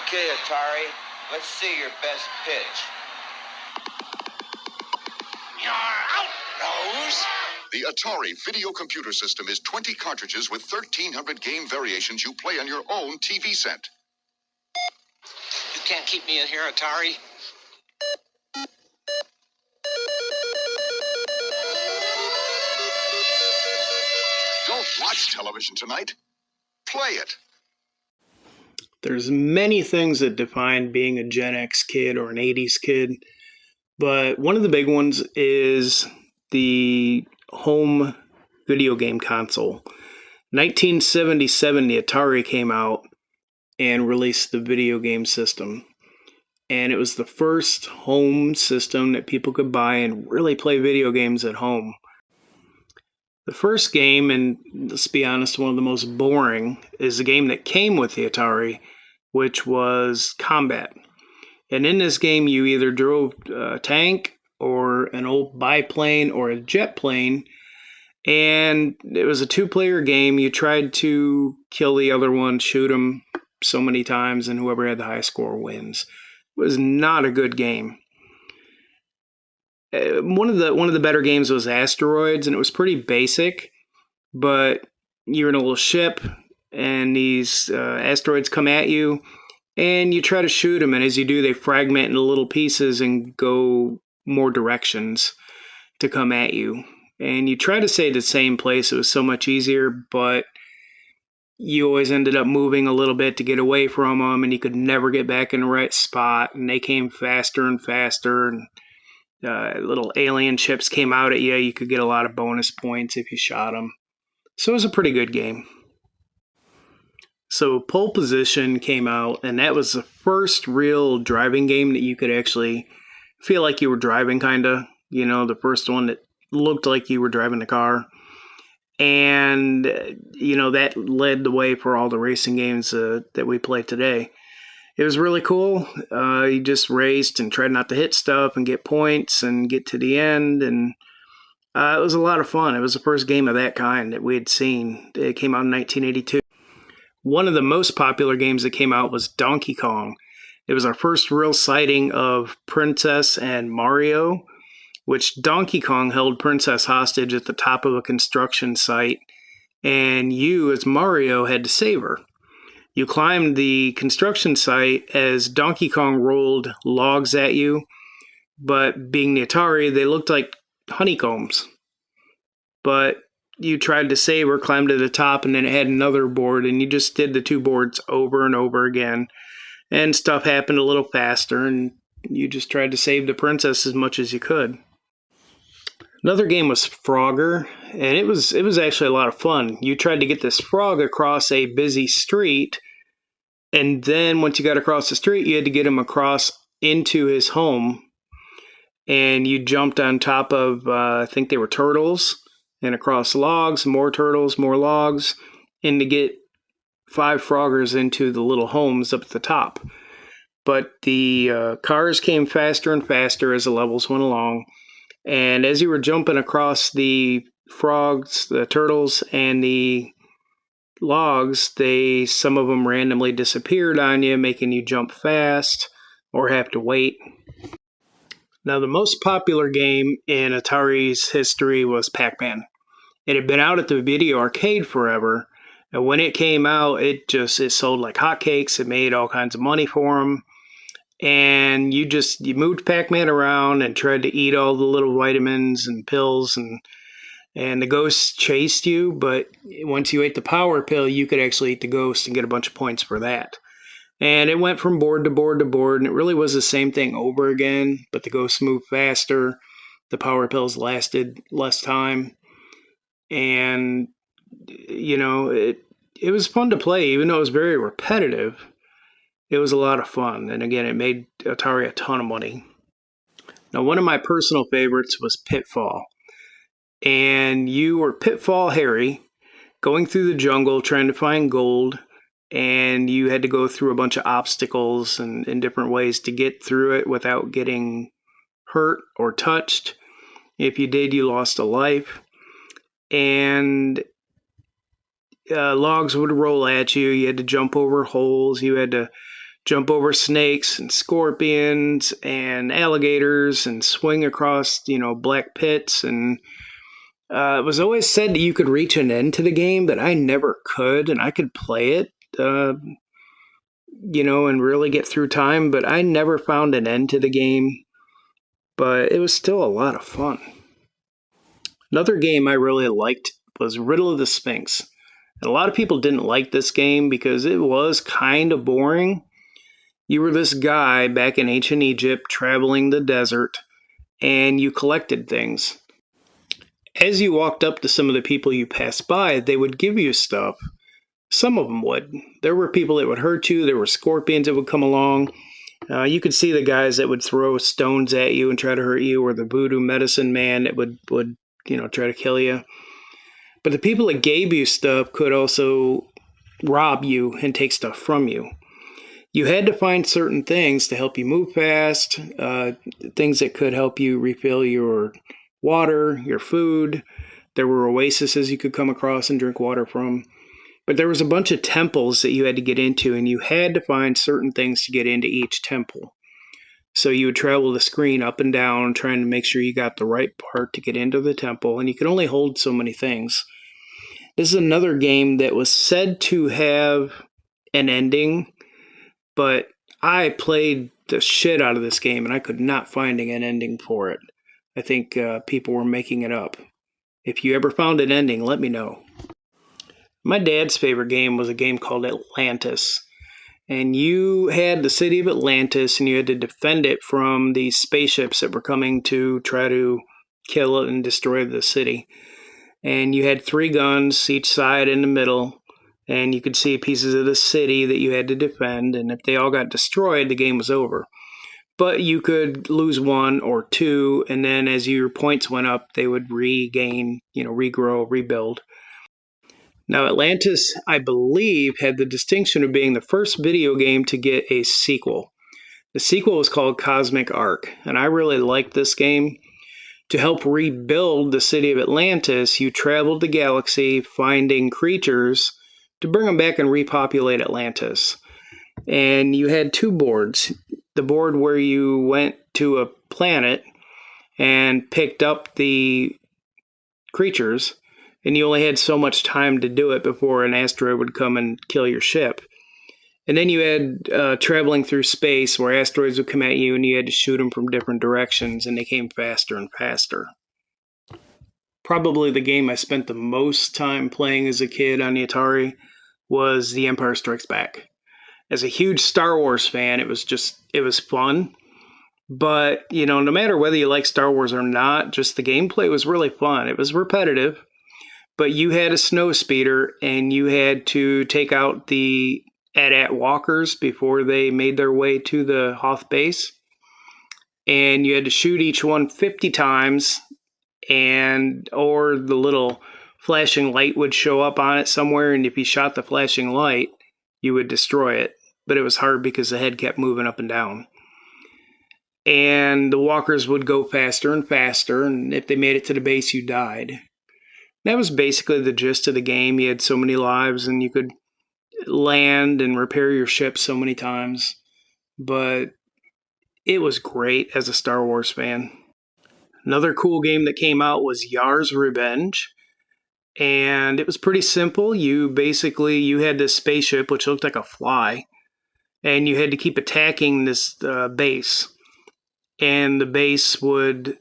Okay, Atari, let's see your best pitch. You're out, Rose. The Atari video computer system is 20 cartridges with 1,300 game variations you play on your own TV set. You can't keep me in here, Atari. Don't watch television tonight. Play it. There's many things that define being a Gen X kid or an 80s kid, but one of the big ones is the home video game console. 1977, the Atari came out and released the video game system. And it was the first home system that people could buy and really play video games at home. The first game, and let's be honest, one of the most boring, is the game that came with the Atari, which was Combat. And in this game, you either drove a tank or an old biplane or a jet plane. And it was a two-player game. You tried to kill the other one, shoot him so many times, and whoever had the high score wins. It was not a good game. One of the better games was Asteroids, and it was pretty basic, but you're in a little ship, and these asteroids come at you, and you try to shoot them, and as you do, they fragment into little pieces and go more directions to come at you. And you try to stay at the same place. It was so much easier, but you always ended up moving a little bit to get away from them, and you could never get back in the right spot, and they came faster and faster, and little alien ships came out at you. You could get a lot of bonus points if you shot them. So it was a pretty good game. So Pole Position came out, and that was the first real driving game that you could actually feel like you were driving, kind of. You know, the first one that looked like you were driving the car. And, you know, that led the way for all the racing games that we play today. It was really cool. You just raced and tried not to hit stuff and get points and get to the end. And it was a lot of fun. It was the first game of that kind that we had seen. It came out in 1982. One of the most popular games that came out was Donkey Kong. It was our first real sighting of Princess and Mario, which Donkey Kong held Princess hostage at the top of a construction site, and you, as Mario, had to save her. You climbed the construction site as Donkey Kong rolled logs at you, but being the Atari, they looked like honeycombs. But you tried to save her, climbed to the top, and then it had another board, and you just did the two boards over and over again, and stuff happened a little faster, and you just tried to save the princess as much as you could. Another game was Frogger, and it was actually a lot of fun. You tried to get this frog across a busy street, and then once you got across the street, you had to get him across into his home, and you jumped on top of, I think they were turtles, and across logs, more turtles, more logs, and to get 5 Froggers into the little homes up at the top. But the cars came faster and faster as the levels went along. And as you were jumping across the frogs, the turtles, and the logs, some of them randomly disappeared on you, making you jump fast or have to wait. Now, the most popular game in Atari's history was Pac-Man. It had been out at the video arcade forever, and when it came out, it sold like hotcakes. It made all kinds of money for them. And you moved Pac-Man around and tried to eat all the little vitamins and pills, and the ghosts chased you, but once you ate the power pill, you could actually eat the ghost and get a bunch of points for that. And it went from board to board to board, and it really was the same thing over again, but the ghosts moved faster, the power pills lasted less time, and, you know, it was fun to play, even though it was very repetitive. It was a lot of fun, and again, it made Atari a ton of money. Now, one of my personal favorites was Pitfall. And you were Pitfall Harry, going through the jungle trying to find gold, and you had to go through a bunch of obstacles and in different ways to get through it without getting hurt or touched. If you did, you lost a life. And logs would roll at you. You had to jump over holes. You had to jump over snakes and scorpions and alligators and swing across, black pits. And it was always said that you could reach an end to the game, but I never could, and I could play it, and really get through time, but I never found an end to the game. But it was still a lot of fun. Another game I really liked was Riddle of the Sphinx. And a lot of people didn't like this game because it was kind of boring. You were this guy back in ancient Egypt traveling the desert, and you collected things. As you walked up to some of the people you passed by, they would give you stuff. Some of them would. There were people that would hurt you. There were scorpions that would come along. You could see the guys that would throw stones at you and try to hurt you, or the voodoo medicine man that would try to kill you. But the people that gave you stuff could also rob you and take stuff from you. You had to find certain things to help you move fast, things that could help you refill your water, your food. There were oases you could come across and drink water from. But there was a bunch of temples that you had to get into, and you had to find certain things to get into each temple. So you would travel the screen up and down, trying to make sure you got the right part to get into the temple, and you could only hold so many things. This is another game that was said to have an ending, but I played the shit out of this game, and I could not find an ending for it. I think people were making it up. If you ever found an ending, let me know. My dad's favorite game was a game called Atlantis. And you had the city of Atlantis, and you had to defend it from these spaceships that were coming to try to kill it and destroy the city. And you had 3 guns, each side in the middle, and you could see pieces of the city that you had to defend. And if they all got destroyed, the game was over. But you could lose 1 or 2, and then as your points went up, they would regain, regrow, rebuild. Now, Atlantis, I believe, had the distinction of being the first video game to get a sequel. The sequel was called Cosmic Ark, and I really liked this game. To help rebuild the city of Atlantis, you traveled the galaxy finding creatures to bring them back and repopulate Atlantis. And you had 2 boards. The board where you went to a planet and picked up the creatures, and you only had so much time to do it before an asteroid would come and kill your ship. And then you had traveling through space where asteroids would come at you and you had to shoot them from different directions, and they came faster and faster. Probably the game I spent the most time playing as a kid on the Atari was The Empire Strikes Back. As a huge Star Wars fan, it was fun. But, no matter whether you like Star Wars or not, just the gameplay was really fun. It was repetitive. But you had a snow speeder, and you had to take out the AT-AT walkers before they made their way to the Hoth base. And you had to shoot each one 50 times, or the little flashing light would show up on it somewhere, and if you shot the flashing light, you would destroy it. But it was hard because the head kept moving up and down. And the walkers would go faster and faster, and if they made it to the base, you died. That was basically the gist of the game. You had so many lives, and you could land and repair your ship so many times. But it was great as a Star Wars fan. Another cool game that came out was Yar's Revenge. And it was pretty simple. You had this spaceship, which looked like a fly. And you had to keep attacking this base. And the base would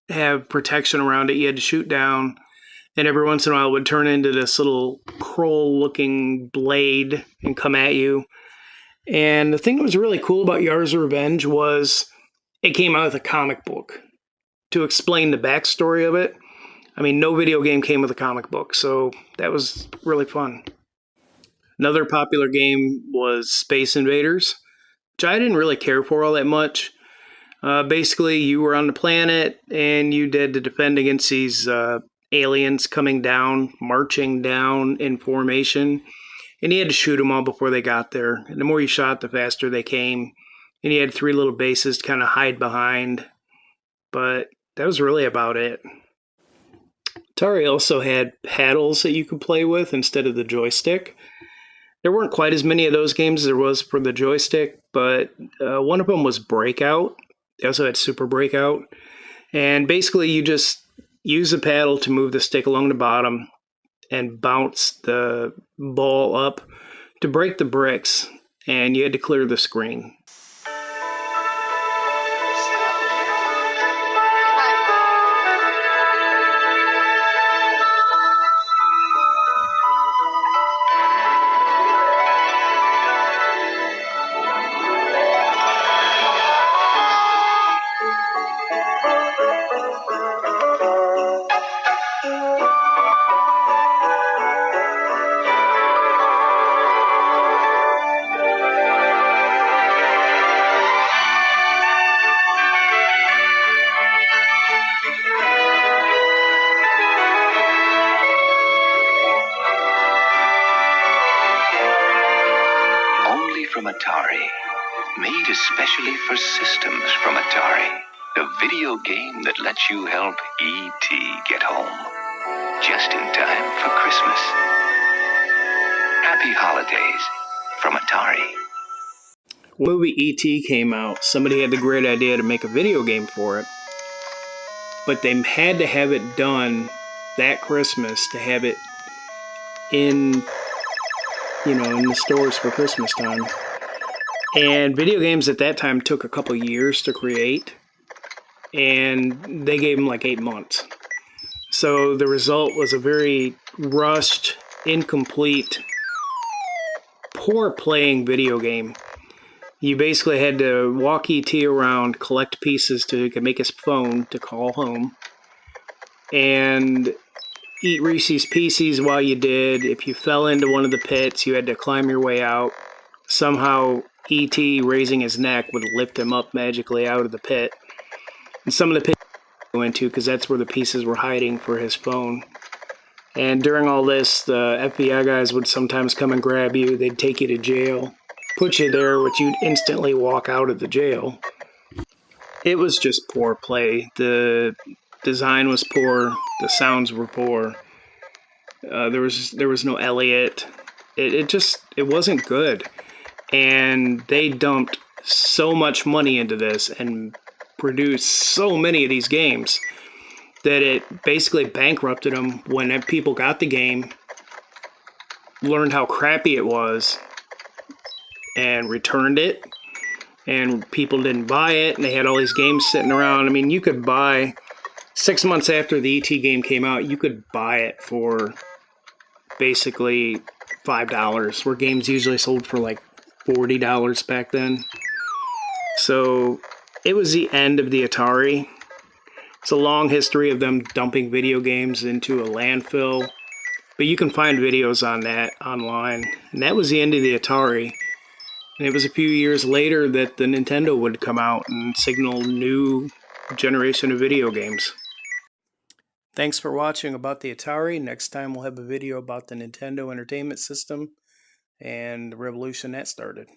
have protection around it. You had to shoot down, and every once in a while it would turn into this little crow-looking blade and come at you. And the thing that was really cool about Yar's Revenge was it came out with a comic book to explain the backstory of it. I mean, no video game came with a comic book, so that was really fun. Another popular game was Space Invaders, which I didn't really care for all that much. Basically, you were on the planet, and you had to defend against these aliens coming down, marching down in formation. And you had to shoot them all before they got there. And the more you shot, the faster they came. And you had 3 little bases to kind of hide behind. But that was really about it. Atari also had paddles that you could play with instead of the joystick. There weren't quite as many of those games as there was for the joystick, but one of them was Breakout. They also had Super Breakout. And basically you just use the paddle to move the stick along the bottom and bounce the ball up to break the bricks, and you had to clear the screen. From Atari, made especially for systems from Atari. A video game that lets you help E.T. get home. Just in time for Christmas. Happy holidays from Atari. When the movie E.T. came out, somebody had the great idea to make a video game for it. But they had to have it done that Christmas to have it in the stores for Christmas time. And video games at that time took a couple years to create, and they gave them like 8 months. So the result was a very rushed, incomplete, poor playing video game. You basically had to walk E.T. around, collect pieces to make his phone to call home, and eat Reese's Pieces while you did. If you fell into one of the pits, you had to climb your way out. Somehow E.T. raising his neck would lift him up magically out of the pit. And some of the pits he went to, because that's where the pieces were hiding for his phone. And during all this, the FBI guys would sometimes come and grab you. They'd take you to jail, put you there, which you'd instantly walk out of the jail. It was just poor play. The design was poor. The sounds were poor. There was no Elliot. It wasn't good. And they dumped so much money into this and produced so many of these games that it basically bankrupted them when people got the game, learned how crappy it was, and returned it. And people didn't buy it, and they had all these games sitting around. I mean, you could buy, 6 months after the E.T. game came out, you could buy it for basically $5, where games usually sold for like $40 back then. So it was the end of the Atari. It's a long history of them dumping video games into a landfill, but you can find videos on that online. And that was the end of the Atari. And it was a few years later that the Nintendo would come out and signal a new generation of video games. Thanks for watching about the Atari. Next time we'll have a video about the Nintendo Entertainment System and the revolution that started.